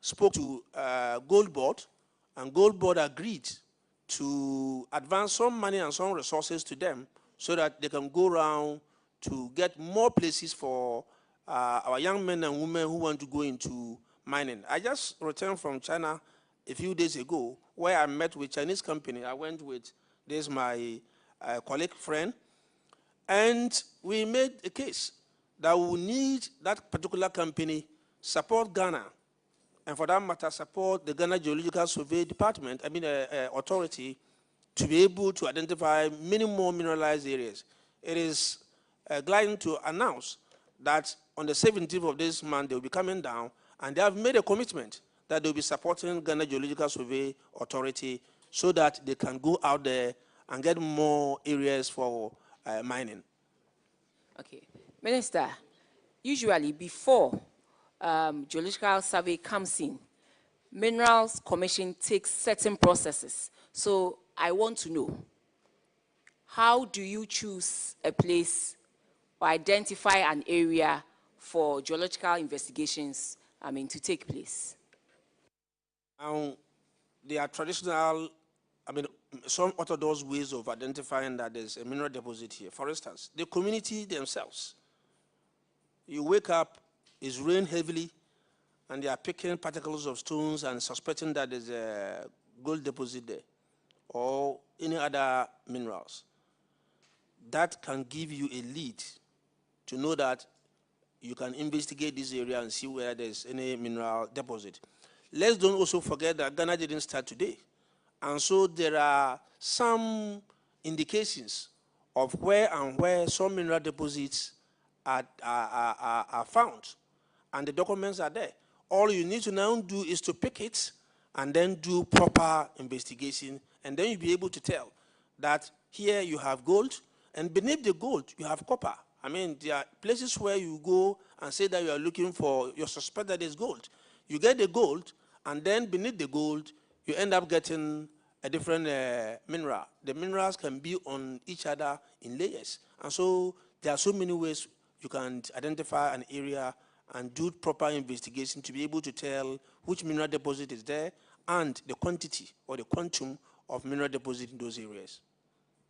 spoke to Gold Board, and Gold Board agreed to advance some money and some resources to them so that they can go around to get more places for our young men and women who want to go into mining. I just returned from China a few days ago, where I met with Chinese company. I went with this my colleague friend, and we made a case that we need that particular company support Ghana, and for that matter, support the Ghana Geological Survey Department, authority, to be able to identify many more mineralized areas. It is glad to announce that on the 17th of this month, they will be coming down, and they have made a commitment that they will be supporting Ghana Geological Survey Authority so that they can go out there and get more areas for mining. Okay. Minister, usually before geological survey comes in, Minerals Commission takes certain processes. So I want to know, how do you choose a place or identify an area for geological investigations, to take place? There are traditional, some orthodox ways of identifying that there's a mineral deposit here. For instance, the community themselves. You wake up, it's rained heavily, and they are picking particles of stones and suspecting that there's a gold deposit there or any other minerals. That can give you a lead to know that you can investigate this area and see where there's any mineral deposit. Let's don't also forget that Ghana didn't start today. And so there are some indications of where some mineral deposits are found. And the documents are there. All you need to now do is to pick it and then do proper investigation. And then you'll be able to tell that here you have gold, and beneath the gold you have copper. There are places where you go and say that you are looking for, you suspect that there's gold. You get the gold, and then beneath the gold, you end up getting a different mineral. The minerals can be on each other in layers. And so there are so many ways you can identify an area and do proper investigation to be able to tell which mineral deposit is there and the quantity or the quantum of mineral deposit in those areas.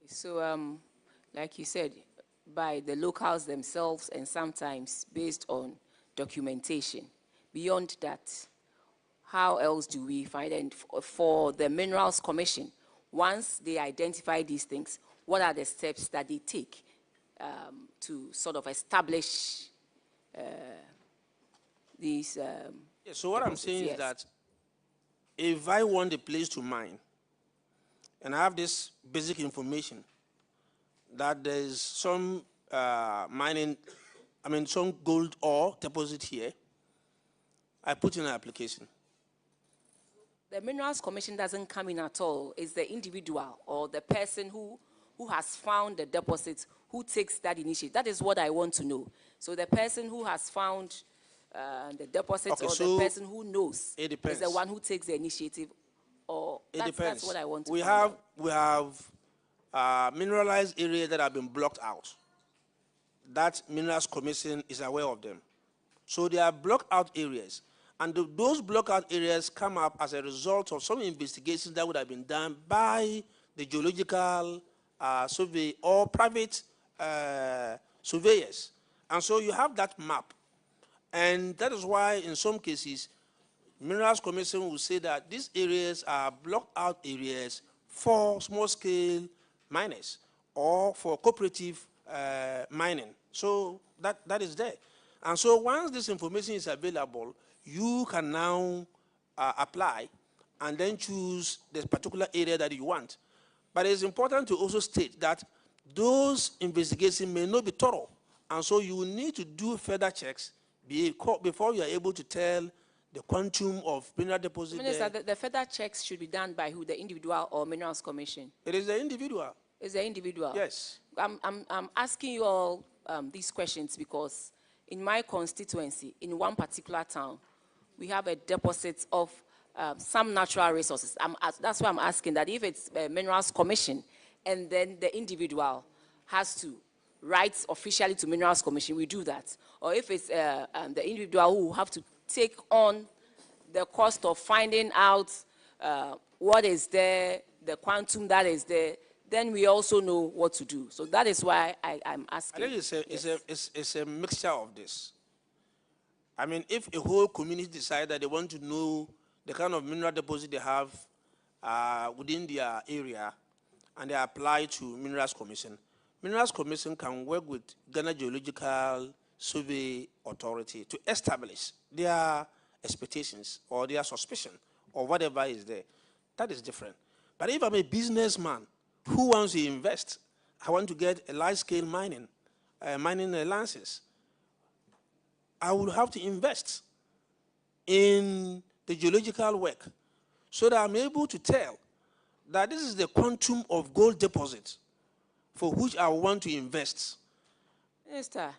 So, like you said, by the locals themselves and sometimes based on documentation. Beyond that, how else do we find, and for the Minerals Commission, once they identify these things, what are the steps that they take to sort of establish these? So what I'm saying is that if I want a place to mine, and I have this basic information that there's some some gold ore deposit here, I put in an application. The Minerals Commission doesn't come in at all. It's the individual or the person who has found the deposit who takes that initiative. That is what I want to know. So the person who has found the deposit, or the person who knows is the one who takes the initiative, or that's what I want to know. We have mineralized areas that have been blocked out. That Minerals Commission is aware of them. So they are blocked out areas. And those blocked out areas come up as a result of some investigations that would have been done by the geological survey or private surveyors. And so you have that map. And that is why in some cases, Minerals Commission will say that these areas are blocked out areas for small-scale miners or for cooperative mining. So that is there. And so once this information is available, you can now apply and then choose the particular area that you want. But it's important to also state that those investigations may not be thorough. And so you will need to do further checks before you are able to tell the quantum of mineral deposit. Minister, the further checks should be done by who, the individual or Minerals Commission? It is the individual. It's the individual? Yes. I'm asking you all these questions because in my constituency, in one particular town, we have a deposit of some natural resources. That's why I'm asking that if it's a Minerals Commission and then the individual has to write officially to Minerals Commission, we do that. Or if it's the individual who have to take on the cost of finding out what is there, the quantum that is there, then we also know what to do. So that is why I'm asking. I think it's a mixture of this. I mean, if a whole community decide that they want to know the kind of mineral deposit they have within their area, and they apply to Minerals Commission can work with Ghana Geological Survey Authority to establish their expectations or their suspicion or whatever is there. That is different. But if I'm a businessman who wants to invest, I want to get a large-scale mining license, I will have to invest in the geological work so that I'm able to tell that this is the quantum of gold deposit for which I want to invest. Minister,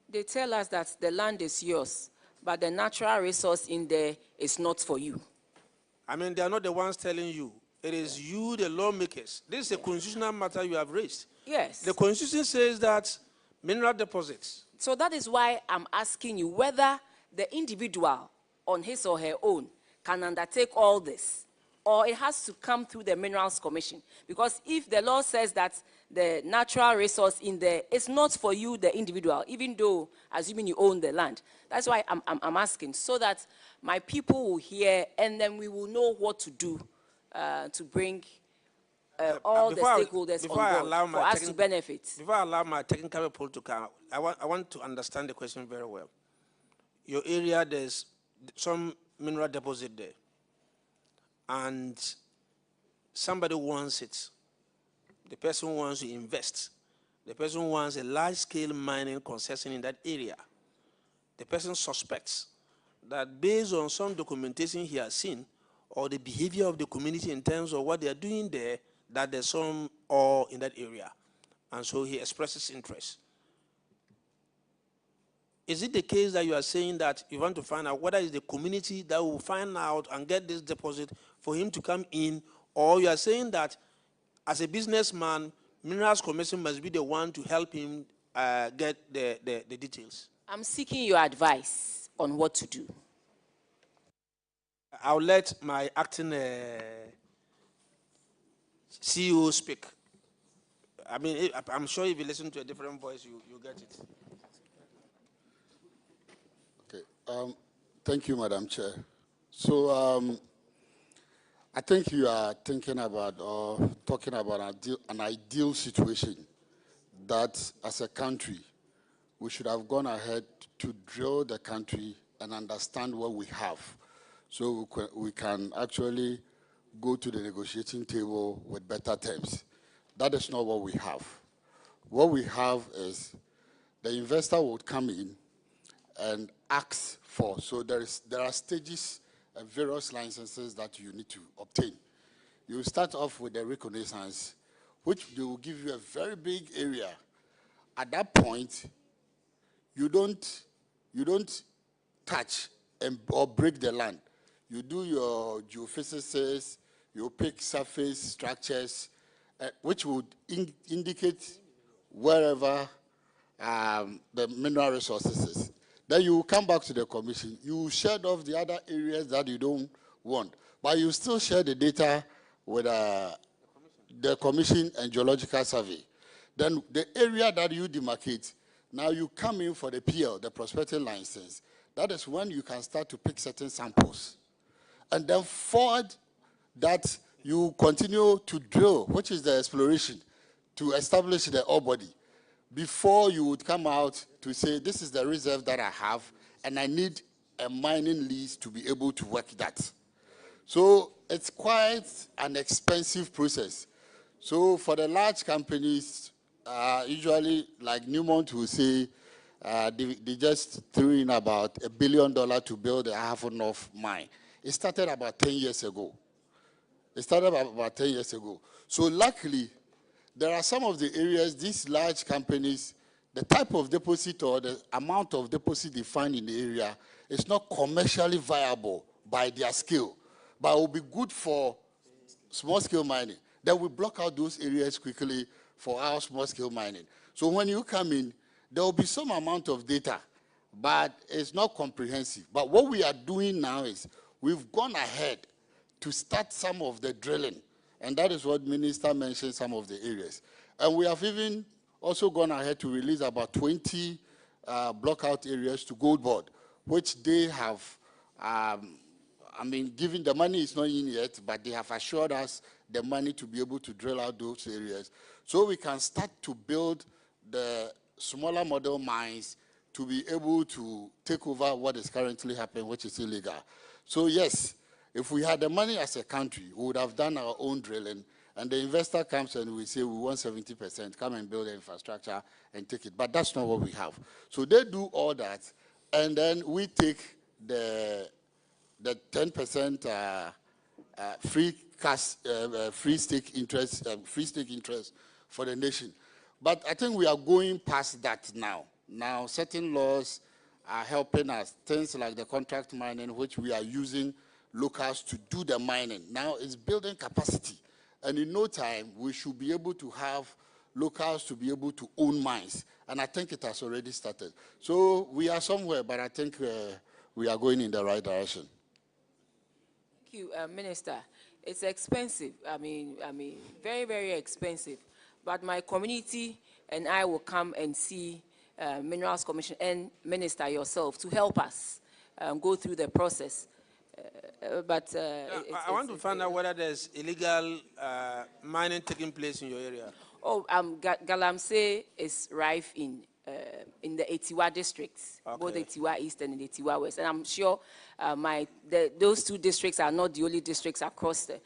they tell us that the land is yours, but the natural resource in there is not for you. I mean, they are not the ones telling you. It is you, the lawmakers. This is a constitutional matter you have raised. Yes. The Constitution says that mineral deposits. So that is why I'm asking you whether the individual on his or her own can undertake all this, or it has to come through the Minerals Commission. Because if the law says that the natural resource in there is not for you, the individual, even though, assuming you own the land, that's why I'm asking, so that my people will hear and then we will know what to do to bring all the stakeholders on board for us to benefit. Before I allow my technical report to come, I want to understand the question very well. Your area, there's some mineral deposit there, and somebody wants it. The person wants to invest. The person wants a large-scale mining concession in that area. The person suspects that based on some documentation he has seen or the behavior of the community in terms of what they are doing there, that there's some ore in that area. And so he expresses interest. Is it the case that you are saying that you want to find out whether it's the community that will find out and get this deposit for him to come in, or you are saying that as a businessman, Minerals Commission must be the one to help him get the details? I'm seeking your advice on what to do. I'll let my acting CEO speak. I mean, I'm sure if you listen to a different voice, you get it. Okay. Thank you, Madam Chair. So I think you are thinking about or talking about an ideal situation that as a country, we should have gone ahead to drill the country and understand what we have, so we can actually go to the negotiating table with better terms. That is not what we have. What we have is the investor would come in and ask for, so there are stages and various licenses that you need to obtain. You start off with the reconnaissance, which they will give you a very big area. At that point, you don't touch or break the land. You do your geophysics, you pick surface structures, which would indicate wherever the mineral resources is. Then you come back to the commission. You shed off the other areas that you don't want, but you still share the data with the commission and geological survey. Then the area that you demarcate, now you come in for the PL, the prospecting license. That is when you can start to pick certain samples. And then forward that you continue to drill, which is the exploration, to establish the ore body, before you would come out to say, this is the reserve that I have, and I need a mining lease to be able to work that. So it's quite an expensive process. So for the large companies, usually like Newmont will say, they just threw in about $1 billion to build a Ahafo North mine. It started about 10 years ago. So luckily, there are some of the areas, these large companies, the type of deposit or the amount of deposit they find in the area is not commercially viable by their scale, but it will be good for small-scale mining. Then we block out those areas quickly for our small-scale mining. So when you come in, there will be some amount of data but it's not comprehensive. But what we are doing now is we've gone ahead to start some of the drilling, and that is what Minister mentioned, some of the areas. And we have even also gone ahead to release about 20 blockout areas to Gold Board, which they have, given the money is not in yet, but they have assured us the money to be able to drill out those areas. So we can start to build the smaller model mines to be able to take over what is currently happening, which is illegal. So yes, if we had the money as a country, we would have done our own drilling, and the investor comes and we say we want 70%, come and build the infrastructure and take it. But that's not what we have. So they do all that, and then we take the 10% free stake interest for the nation. But I think we are going past that now. Now, certain laws are helping us. Things like the contract mining, which we are using locals to do the mining. Now it's building capacity. And in no time, we should be able to have locals to be able to own mines. And I think it has already started. So we are somewhere, but I think we are going in the right direction. Thank you, Minister. It's expensive. I mean, very, very expensive. But my community and I will come and see Minerals Commission and Minister yourself to help us go through the process. I want to find out whether there's illegal mining taking place in your area. Oh, Galamsey is rife in the Etiwa districts, okay. Both Etiwa East and the Etiwa West. And I'm sure those two districts are not the only districts across the.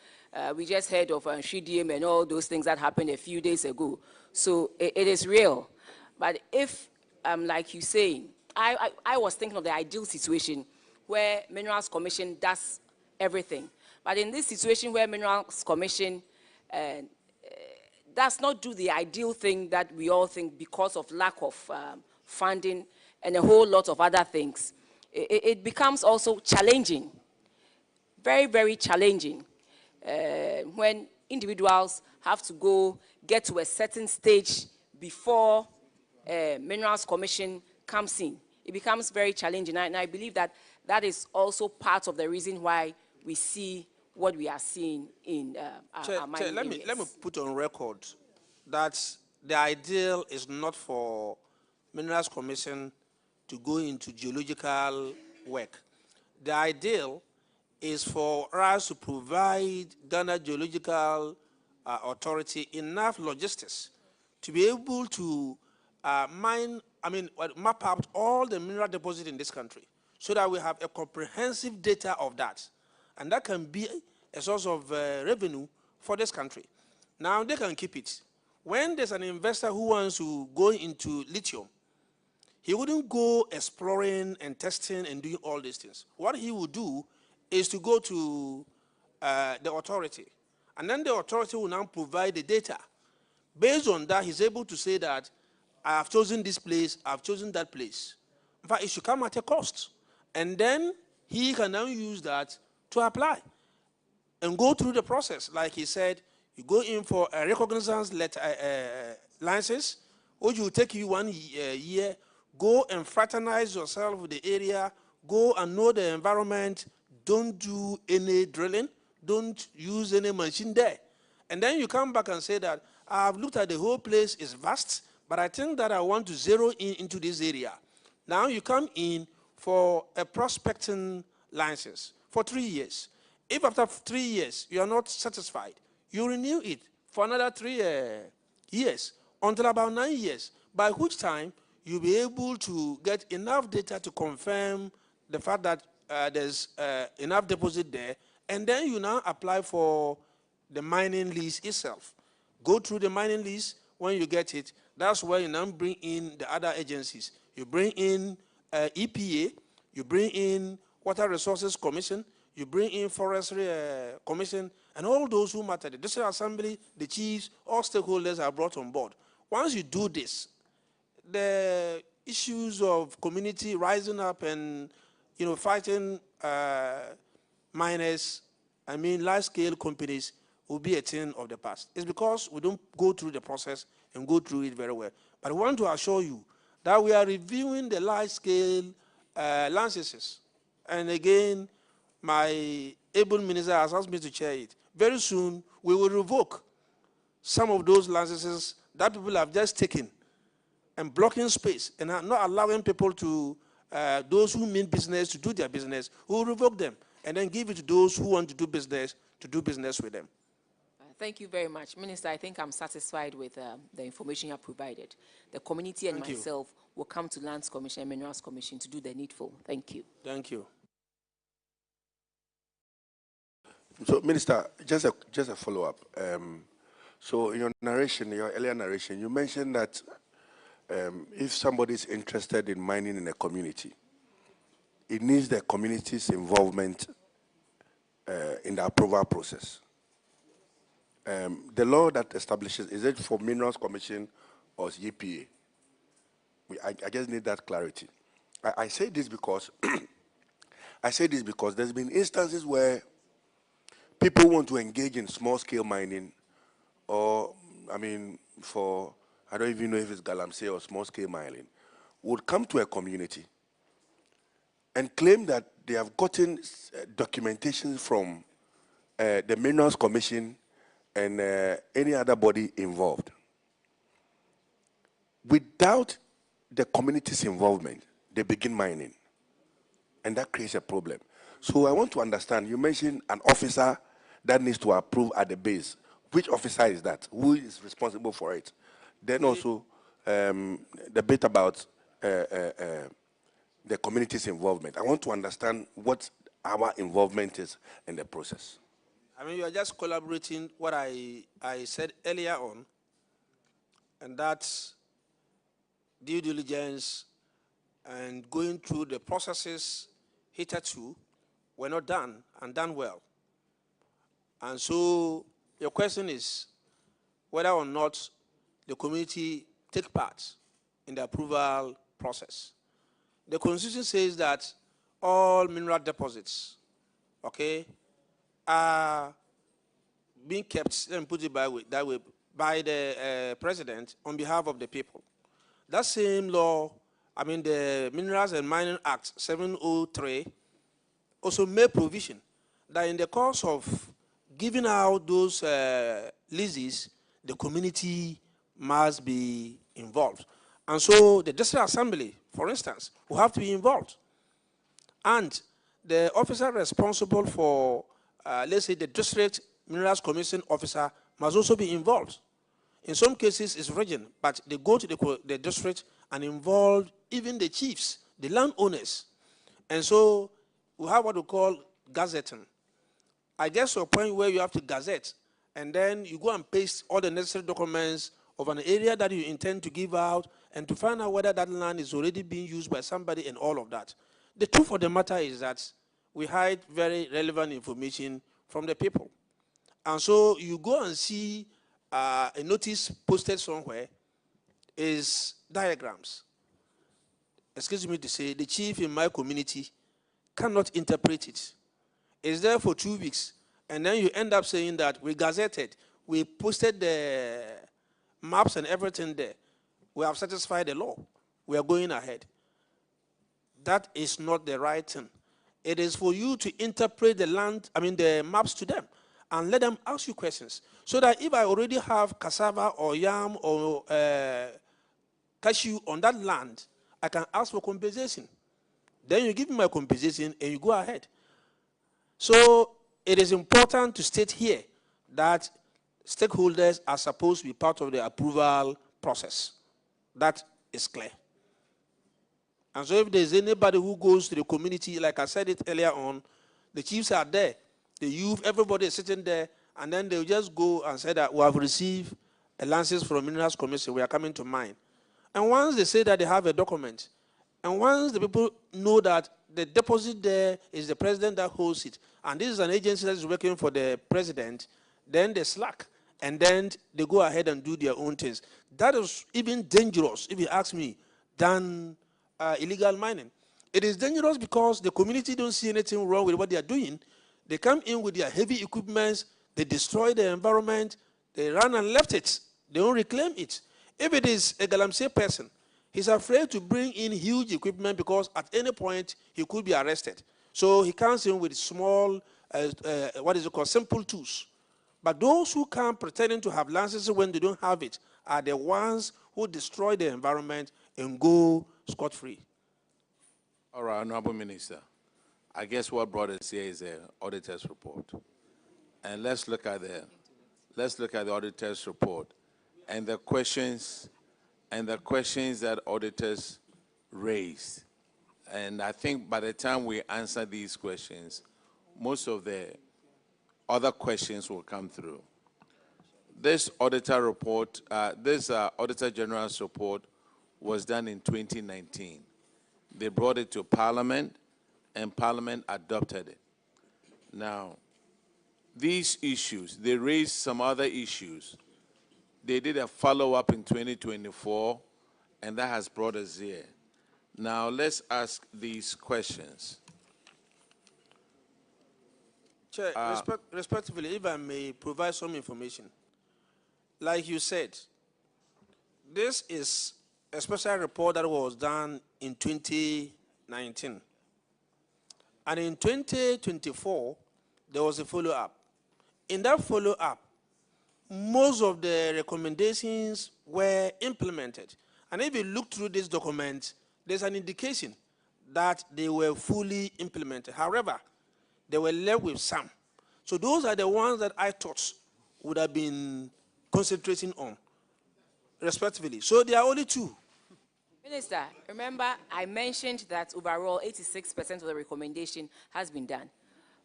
We just heard of Shidiem and all those things that happened a few days ago. So it is real. But if, like you say, I was thinking of the ideal situation where Minerals Commission does everything. But in this situation where Minerals Commission does not do the ideal thing that we all think because of lack of funding and a whole lot of other things, it becomes also challenging, very, very challenging, when individuals have to get to a certain stage before Minerals Commission comes in. It becomes very challenging, and I believe that that is also part of the reason why we see what we are seeing in our mining areas. Let me put on record that the ideal is not for Minerals Commission to go into geological work. The ideal is for us to provide Ghana Geological Authority enough logistics to be able to map out all the mineral deposits in this country so that we have a comprehensive data of that. And that can be a source of revenue for this country. Now, they can keep it. When there's an investor who wants to go into lithium, he wouldn't go exploring and testing and doing all these things. What he would do is to go to the authority. And then the authority will now provide the data. Based on that, he's able to say that, I have chosen this place, I've chosen that place. In fact, it should come at a cost. And then he can now use that to apply and go through the process. Like he said, you go in for a recognizance license, which will take you 1 year. Go and fraternize yourself with the area. Go and know the environment. Don't do any drilling. Don't use any machine there. And then you come back and say that, I've looked at the whole place, it's vast, but I think that I want to zero in into this area. Now you come in for a prospecting license for 3 years. If after 3 years you are not satisfied, you renew it for another 3 years, until about 9 years, by which time you'll be able to get enough data to confirm the fact that there's enough deposit there, and then you now apply for the mining lease itself. Go through the mining lease. When you get it, that's where you now bring in the other agencies. You bring in EPA, you bring in Water Resources Commission, you bring in Forestry Commission, and all those who matter. The District Assembly, the chiefs, all stakeholders are brought on board. Once you do this, the issues of community rising up and fighting miners, large-scale companies, will be a thing of the past. It's because we don't go through the process and go through it very well. But I want to assure you that we are reviewing the large-scale licenses. And again, my able minister has asked me to chair it. Very soon, we will revoke some of those licenses that people have just taken and blocking space and are not allowing people to, those who mean business to do their business, who will revoke them and then give it to those who want to do business with them. Thank you very much. Minister, I think I'm satisfied with the information you have provided. The community and myself will come to Lands Commission and Minerals Commission to do the needful. Thank you. Thank you. So, Minister, just a follow-up. So, in your narration, your earlier narration, you mentioned that if somebody is interested in mining in a community, it needs the community's involvement in the approval process. The law that establishes, is it for Minerals Commission or EPA? I just need that clarity. I say this because there's been instances where people want to engage in small-scale mining, or I don't even know if it's galamsey or small-scale mining, would come to a community and claim that they have gotten documentation from the Minerals Commission and any other body involved. Without the community's involvement, they begin mining, and that creates a problem. So I want to understand, you mentioned an officer that needs to approve at the base. Which officer is that? Who is responsible for it? Then also, the bit about the community's involvement. I want to understand what our involvement is in the process. I mean, you are just collaborating what I said earlier on, and that's due diligence and going through the processes hitherto were not done and done well. And so your question is whether or not the community take part in the approval process. The Constitution says that all mineral deposits, okay, are being kept, let me put it that way, by the president on behalf of the people. That same law, I mean the Minerals and Mining Act 703, also made provision that in the course of giving out those leases, the community must be involved. And so the district assembly, for instance, will have to be involved. And the officer responsible for, let's say, the district minerals commission officer must also be involved. In some cases, it's region, but they go to the district and involve even the chiefs, the landowners. And so we have what we call gazetting. I guess to a point where you have to gazette, and then you go and paste all the necessary documents of an area that you intend to give out, and to find out whether that land is already being used by somebody and all of that. The truth of the matter is that we hide very relevant information from the people. And so you go and see a notice posted somewhere is diagrams. Excuse me to say, the chief in my community cannot interpret it. It's there for 2 weeks, and then you end up saying that we gazetted, we posted the maps and everything there. We have satisfied the law. We are going ahead. That is not the right thing. It is for you to interpret the land, I mean the maps to them, and let them ask you questions. So that if I already have cassava or yam or cashew on that land, I can ask for compensation. Then you give me my compensation and you go ahead. So it is important to state here that stakeholders are supposed to be part of the approval process. That is clear. And so if there's anybody who goes to the community, like I said it earlier on, the chiefs are there, the youth, everybody is sitting there, and then they'll just go and say that we have received a license from Minerals Commission, we are coming to mine. And once they say that they have a document, and once the people know that the deposit there is the president that holds it, and this is an agency that is working for the president, then they slack, and then they go ahead and do their own things. That is even dangerous, if you ask me, than illegal mining. It is dangerous because the community don't see anything wrong with what they are doing. They come in with their heavy equipment, they destroy the environment, they run and left it. They don't reclaim it. If it is a galamsey person, He's afraid to bring in huge equipment because at any point he could be arrested. So he comes in with small, what is it called, simple tools. But those who come pretending to have licenses when they don't have it are the ones who destroy the environment and go scot-free. All right, Honorable Minister. I guess what brought us here is the auditor's report. And let's look at the auditor's report and the questions that auditors raised. And I think by the time we answer these questions, most of the other questions will come through. This auditor report, Auditor General's report was done in 2019. They brought it to Parliament, and Parliament adopted it. Now, these issues, they raised some other issues. They did a follow-up in 2024, and that has brought us here. Now, let's ask these questions. Chair, respectively, if I may provide some information. Like you said, this is a special report that was done in 2019. And in 2024, there was a follow-up. In that follow-up, most of the recommendations were implemented. And if you look through this document, there's an indication that they were fully implemented. However, they were left with some. So those are the ones that I thought would have been concentrating on, respectively. So there are only two. Minister, remember I mentioned that overall 86% of the recommendation has been done.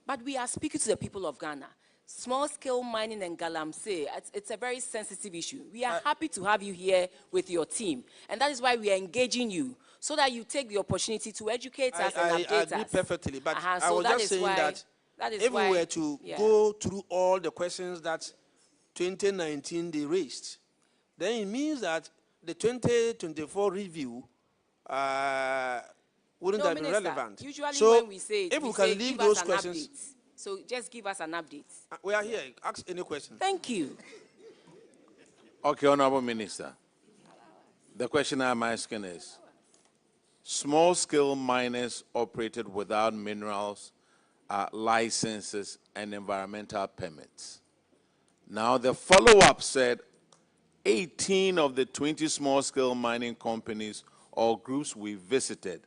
But we are speaking to the people of Ghana. Small-scale mining and galamsey, it's a very sensitive issue. We are happy to have you here with your team. And that is why we are engaging you, so that you take the opportunity to educate us and update us. I agree perfectly, but I so was just saying that if we were to go through all the questions that 2019 they raised, then it means that the 2024 review wouldn't have been relevant. Usually so when we say it, if we can leave those questions. Update. So just give us an update. We are here. Ask any question. Thank you. Okay, Honorable Minister. The question I'm asking is, small-scale miners operated without minerals, licenses, and environmental permits. Now, the follow-up said 18 of the 20 small-scale mining companies or groups we visited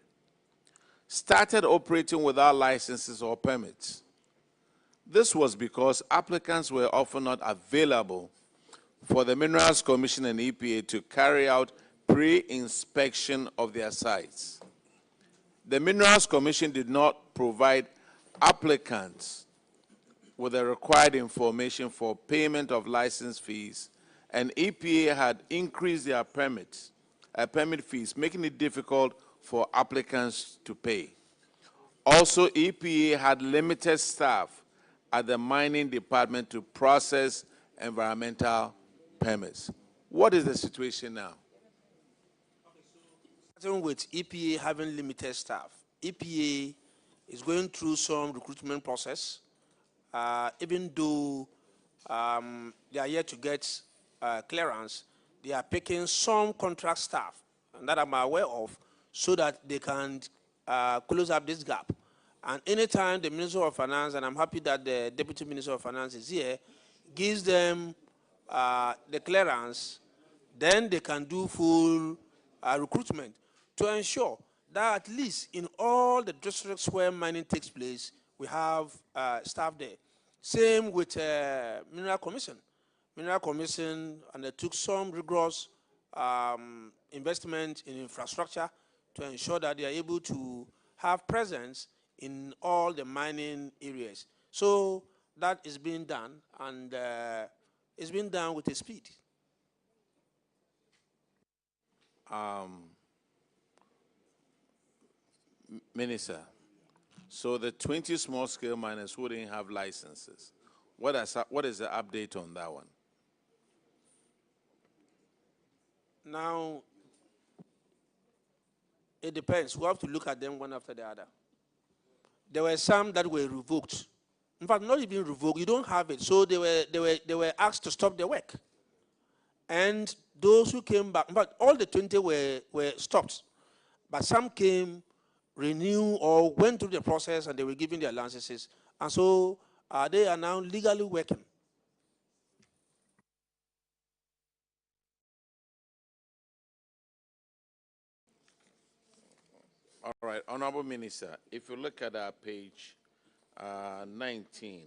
started operating without licenses or permits. This was because applicants were often not available for the Minerals Commission and EPA to carry out pre-inspection of their sites. The Minerals Commission did not provide applicants with the required information for payment of license fees, and EPA had increased their permit fees, making it difficult for applicants to pay. Also, EPA had limited staff at the mining department to process environmental permits. What is the situation now? Starting with EPA having limited staff, EPA is going through some recruitment process, even though they are yet to get clearance. They are picking some contract staff, and that I'm aware of, so that they can close up this gap. And anytime the Minister of Finance, and I'm happy that the Deputy Minister of Finance is here, gives them the clearance, then they can do full recruitment to ensure that at least in all the districts where mining takes place, we have staff there. Same with Mineral Commission. Mineral Commission undertook some rigorous investment in infrastructure to ensure that they are able to have presence in all the mining areas. So that is being done, and it's being done with a speed. Minister, so the 20 small-scale miners who didn't have licenses, what is the update on that one? Now, it depends. We have to look at them one after the other. There were some that were revoked. In fact, not even revoked. You don't have it. So they were asked to stop the work. And those who came back, but all the 20 were stopped. But some came, renew, or went through the process and they were given their licenses. And so they are now legally working. All right, Honorable Minister, if you look at our page 19,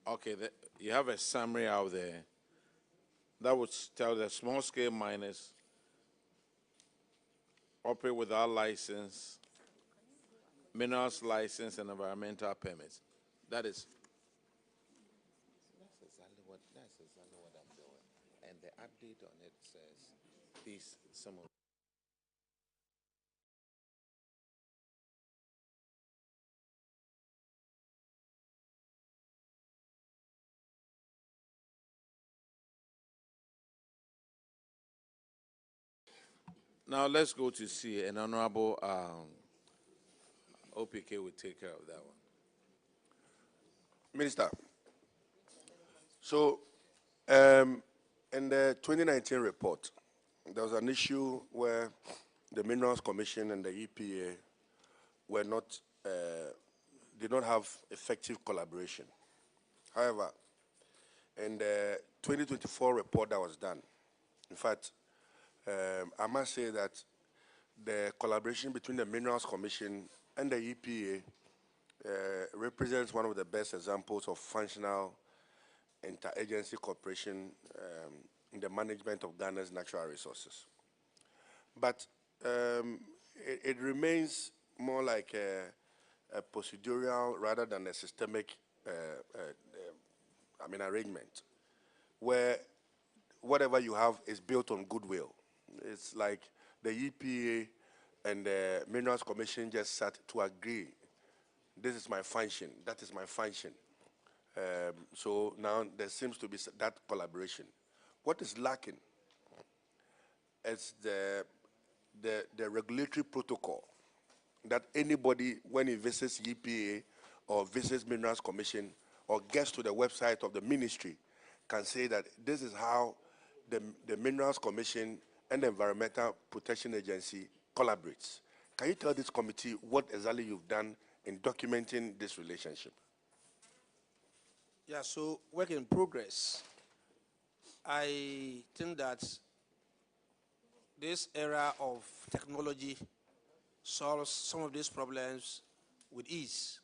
okay, you have a summary out there that would tell the small-scale miners operate without license, minerals license, and environmental permits. That's exactly what I'm doing. And the update on it says these some of. Now let's go to C, and Honorable OPK will take care of that one. Minister, so in the 2019 report, there was an issue where the Minerals Commission and the EPA were not, did not have effective collaboration. However, in the 2024 report that was done, in fact, I must say that the collaboration between the Minerals Commission and the EPA represents one of the best examples of functional interagency cooperation in the management of Ghana's natural resources. But it remains more like a procedural rather than a systemic arrangement, where whatever you have is built on goodwill. It's like the EPA and the Minerals Commission just sat to agree, this is my function, that is my function. So now there seems to be that collaboration. What is lacking is the regulatory protocol that anybody, when he visits EPA or visits Minerals Commission or gets to the website of the ministry, can say that this is how the Minerals Commission and the Environmental Protection Agency collaborates. Can you tell this committee what exactly you've done in documenting this relationship? Yeah, so work in progress. I think that this era of technology solves some of these problems with ease.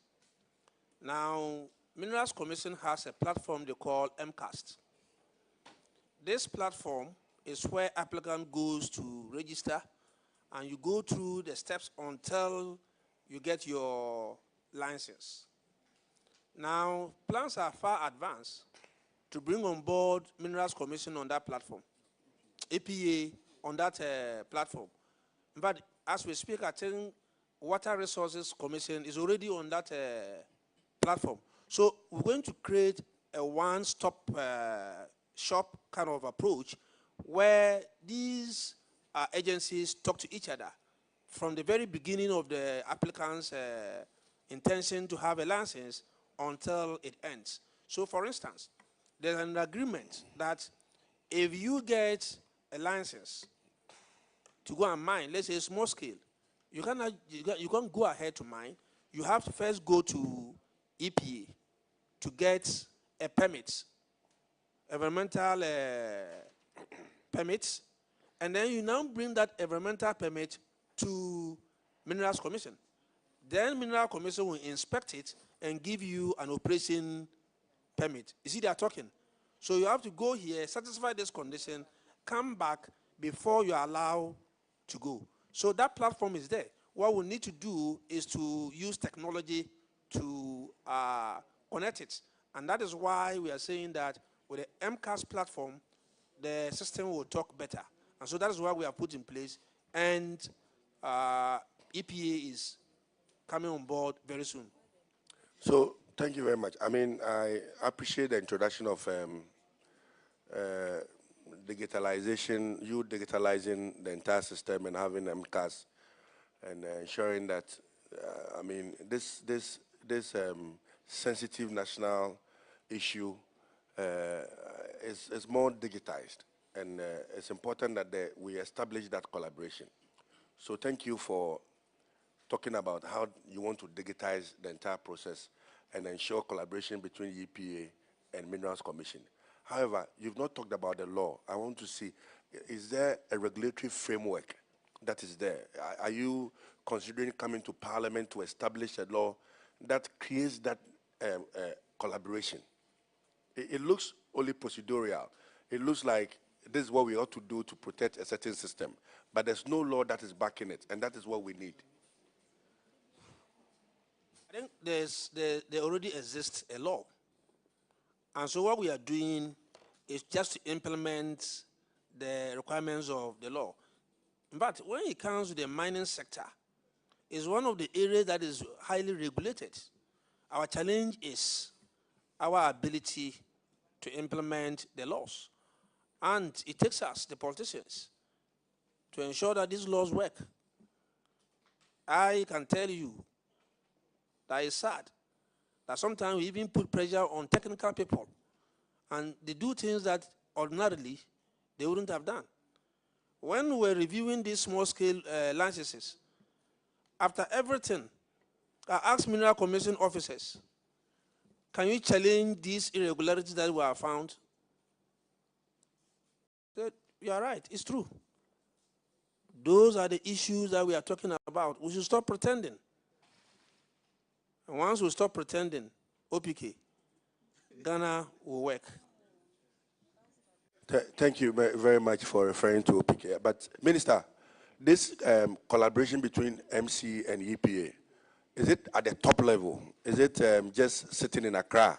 Now, Minerals Commission has a platform they call MCAST. This platform is where applicant goes to register, and you go through the steps until you get your license. Now, plans are far advanced to bring on board Minerals Commission on that platform, APA on that platform. But as we speak, I think Water Resources Commission is already on that platform. So we're going to create a one-stop shop kind of approach where these agencies talk to each other from the very beginning of the applicant's intention to have a license until it ends. So for instance, there's an agreement that if you get a license to go and mine, let's say small scale, you can't go ahead to mine. You have to first go to EPA to get a permit, environmental permit, and then you now bring that environmental permit to Minerals Commission. Then Mineral Commission will inspect it and give you an operation permit. You see, they are talking. So you have to go here, satisfy this condition, come back before you are allowed to go. So that platform is there. What we need to do is to use technology to connect it. And that is why we are saying that with the MCAS platform, the system will talk better. And so that is why we have put in place. And EPA is coming on board very soon. So thank you very much. I mean, I appreciate the introduction of digitalization, you digitalizing the entire system and having MCAS and ensuring that I mean, this sensitive national issue is more digitized, and it's important that we establish that collaboration. So thank you for talking about how you want to digitize the entire process and ensure collaboration between EPA and Minerals Commission. However, you've not talked about the law. I want to see, is there a regulatory framework that is there? Are you considering coming to Parliament to establish a law that creates that collaboration? It looks only procedural. It looks like this is what we ought to do to protect a certain system, but there's no law that is backing it, and that is what we need. I think there already exists a law. And so what we are doing is just to implement the requirements of the law. In fact, when it comes to the mining sector, it's one of the areas that is highly regulated. Our challenge is our ability to implement the laws. And it takes us, the politicians, to ensure that these laws work. I can tell you that it's sad that sometimes we even put pressure on technical people, and they do things that ordinarily they wouldn't have done. When we're reviewing these small-scale licenses, after everything, I asked Mineral Commission officers, can you challenge these irregularities that we have found? They said, you are right, it's true. Those are the issues that we are talking about. We should stop pretending. And once we stop pretending, OPK, Ghana will work. Thank you very much for referring to OPK. But, Minister, this collaboration between MC and EPA, is it at the top level? Is it just sitting in Accra,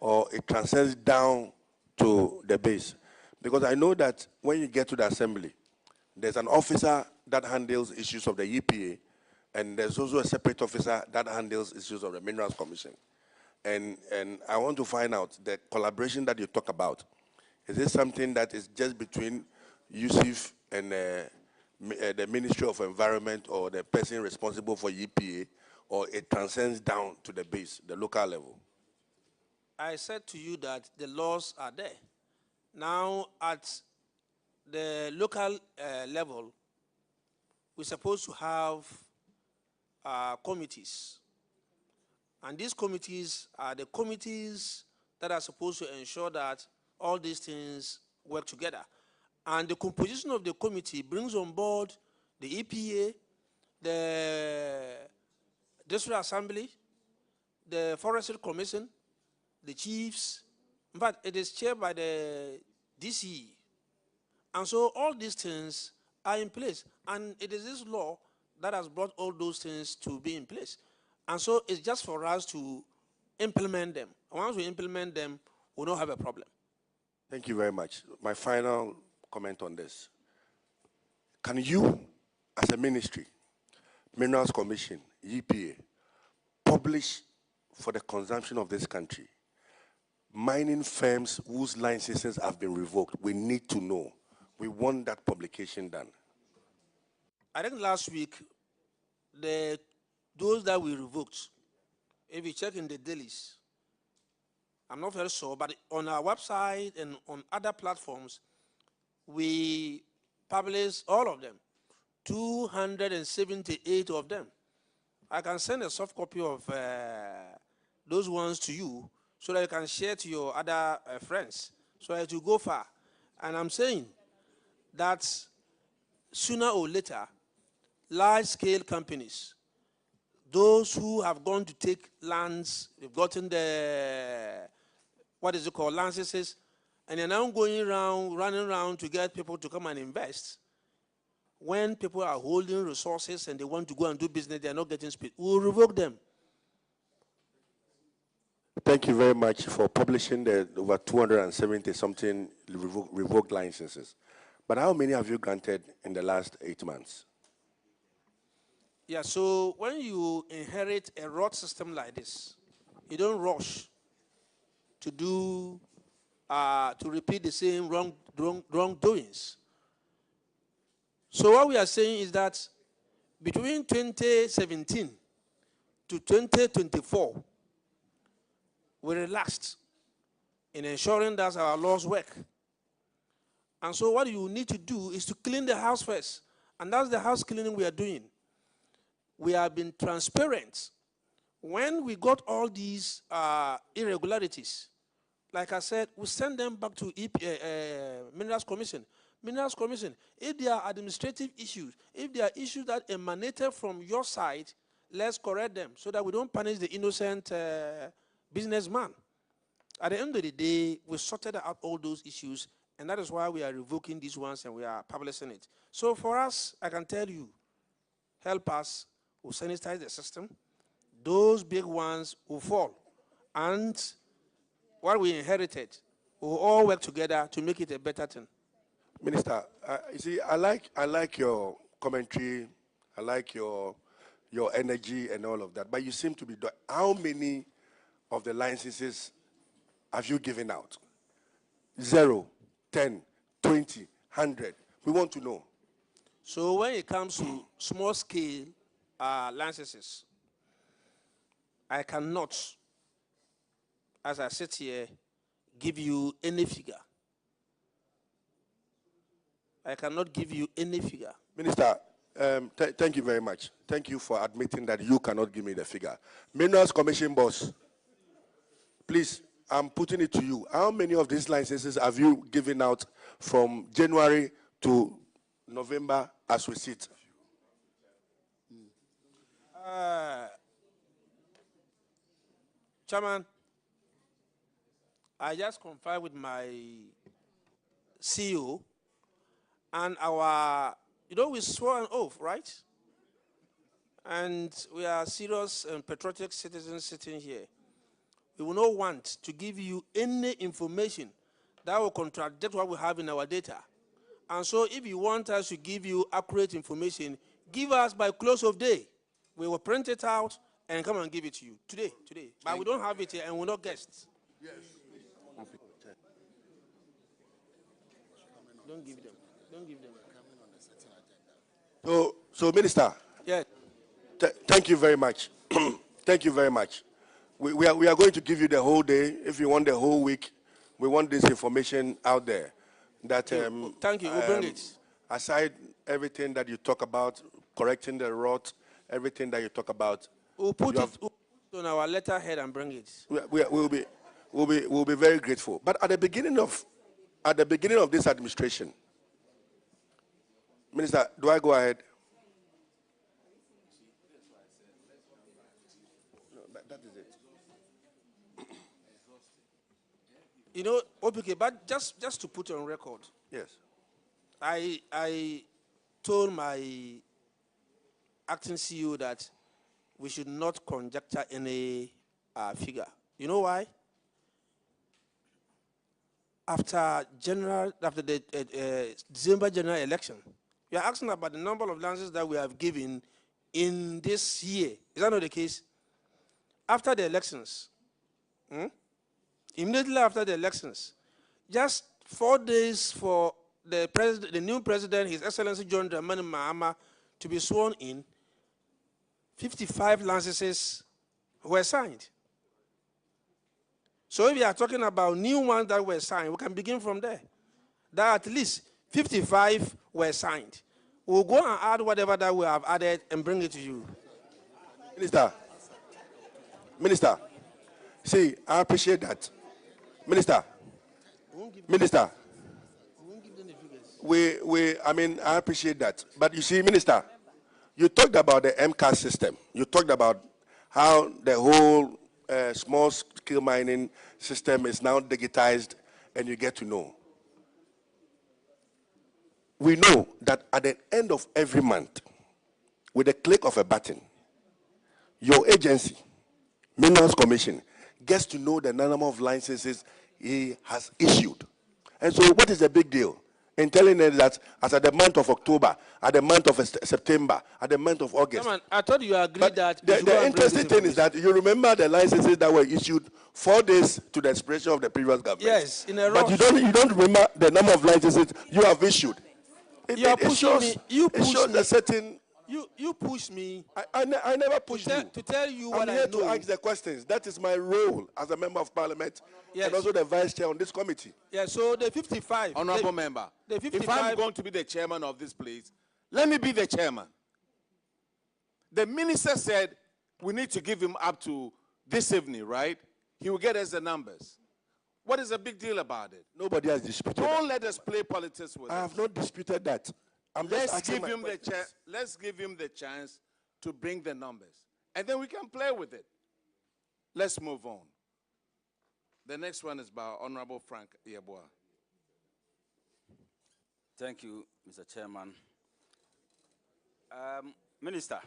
or it transcends down to the base? Because I know that when you get to the assembly, there's an officer that handles issues of the EPA, and there's also a separate officer that handles issues of the Minerals Commission. And I want to find out the collaboration that you talk about. Is this something that is just between Yusuf and the Ministry of Environment or the person responsible for EPA, or it transcends down to the base, the local level? I said to you that the laws are there. Now, at the local level, we're supposed to have committees. And these committees are the committees that are supposed to ensure that all these things work together. And the composition of the committee brings on board the EPA, the District Assembly, the Forestry Commission, the chiefs. In fact, it is chaired by the DCE. And so all these things are in place. And it is this law that has brought all those things to be in place. And so it's just for us to implement them. And once we implement them, we don't have a problem. Thank you very much. My final comment on this. Can you, as a ministry, Minerals Commission, EPA, publish for the consumption of this country mining firms whose licenses have been revoked? We need to know. We want that publication done. I think last week, those that we revoked, if you check in the dailies, I'm not very sure, but on our website and on other platforms, we publish all of them, 278 of them. I can send a soft copy of those ones to you so that you can share to your other friends so that you go far. And I'm saying that sooner or later, large-scale companies, those who have gone to take lands, they've gotten the, what is it called, licenses, and they're now going around, running around to get people to come and invest. When people are holding resources and they want to go and do business, they're not getting speed. We'll revoke them. Thank you very much for publishing the over 270-something revoked licenses. But how many have you granted in the last 8 months? Yeah, so when you inherit a rot system like this, you don't rush to do, to repeat the same wrongdoings. So what we are saying is that between 2017 to 2024, we relaxed in ensuring that our laws work. And so what you need to do is to clean the house first. And that's the house cleaning we are doing. We have been transparent. When we got all these irregularities, like I said, we send them back to Minerals Commission. Minerals Commission, if there are administrative issues, if there are issues that emanated from your side, let's correct them so that we don't punish the innocent businessman. At the end of the day, we sorted out all those issues, and that is why we are revoking these ones and we are publishing it. So for us, I can tell you, help us, we'll sanitize the system. Those big ones will fall. And what we inherited, we'll all work together to make it a better thing. Minister, you see, I like your commentary, I like your energy and all of that, but you seem to be doing, how many of the licenses have you given out? 0, 10, 20, 100. We want to know. So when it comes to small scale licenses, I cannot, as I sit here, give you any figure. I cannot give you any figure. Minister, thank you very much. Thank you for admitting that you cannot give me the figure. Minerals Commission boss, please, I'm putting it to you. How many of these licenses have you given out from January to November as we sit? Chairman, I just confirmed with my CEO and our, we swore an oath, right? And we are serious and patriotic citizens sitting here. We will not want to give you any information that will contradict what we have in our data. And so if you want us to give you accurate information, give us by close of day. We will print it out and come and give it to you today. But we don't have it here and we're not guests. Yes. Don't give them. Don't give them. So Minister, yeah. Thank you very much. Thank you very much. We are going to give you the whole day. If you want the whole week, we want this information out there. That thank you. We'll bring it. Aside everything that you talk about, correcting the rot, everything that you talk about, we'll put it on our letterhead and bring it. We'll be very grateful. But at the beginning of this administration, Minister, do I go ahead? No, that is it. Okay, but just to put on record. Yes. I told my acting CEO that we should not conjecture any figure. You know why? After the December general election, you are asking about the number of licenses that we have given in this year. Is that not the case? After the elections, immediately after the elections, just 4 days for the new president, His Excellency John Dramani Mahama, to be sworn in, 55 licenses were signed. So if we are talking about new ones that were signed, we can begin from there. That at least 55 were signed. We'll go and add whatever that we have added and bring it to you. Minister, see, I appreciate that. Minister, I appreciate that. But you see, Minister, you talked about the MCAS system. You talked about how the whole small-scale mining system is now digitized, and you get to know. We know that at the end of every month, with a click of a button, your agency, Minerals Commission, gets to know the number of licenses he has issued. And so what is the big deal in telling us that as at the month of October, at the month of September, at the month of August? Come on, I thought you agreed that... The interesting thing is that you remember the licenses that were issued 4 days to the expiration of the previous government. Yes, in a rush. But you don't remember the number of licenses you have issued. You push You push me I never push you. to tell you I'm what I here know. to ask the questions. That is my role as a member of parliament Yes. and also the vice chair on this committee. Yeah, so the 55. Honorable member, the if 55 I'm going to be the chairman of this place, let me be the chairman. The minister said we need to give him up to this evening, right? He will get us the numbers. What is the big deal about it? Nobody has disputed Don't that. let us play politics with I it. have not disputed that. I'm just Let's asking give my him the questions. chance. Let's give him the chance to bring the numbers, and then we can play with it. Let's move on. The next one is by Honorable Frank Yeboah. Thank you, Mr. Chairman. Minister.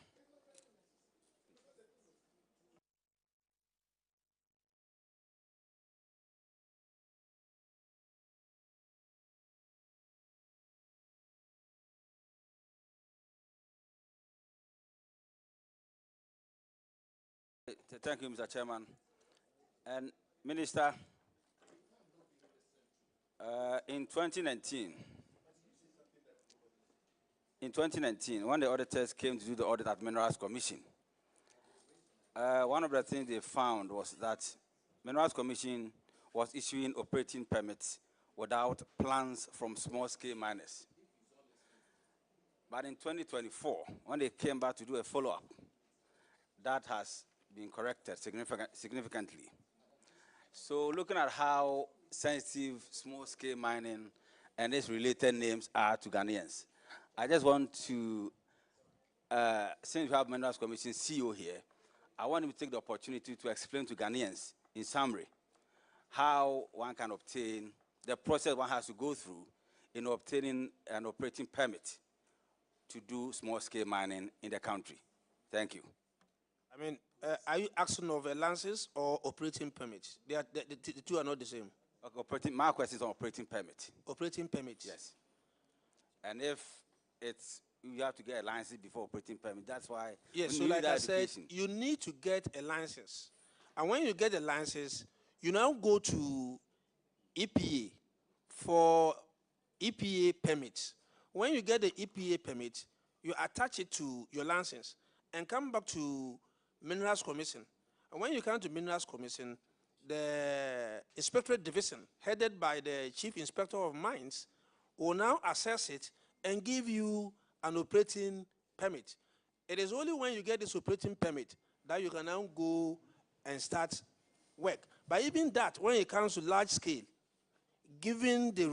Thank you, Mr. Chairman. And Minister, in 2019, when the auditors came to do the audit at Minerals Commission, one of the things they found was that Minerals Commission was issuing operating permits without plans from small-scale miners. But in 2024, when they came back to do a follow-up, that has been corrected significantly. So looking at how sensitive small-scale mining and its related names are to Ghanaians, I just want to, since we have Minerals Commission CEO here, I want him to take the opportunity to explain to Ghanaians, in summary, how one can obtain, the process one has to go through in obtaining an operating permit to do small-scale mining in the country. Thank you. I mean, are you asking of a license or operating permit? The two are not the same. Okay, my question is on operating permit. Operating permit. Yes. And if it's, you have to get a license before operating permit, that's why. Yes, so like I said, you need to get a license. And when you get a license, you now go to EPA for EPA permit. When you get the EPA permit, you attach it to your license and come back to Minerals Commission. And when you come to Minerals Commission, the Inspectorate Division, headed by the Chief Inspector of Mines, will now assess it and give you an operating permit. It is only when you get this operating permit that you can now go and start work. But even that, when it comes to large scale, given the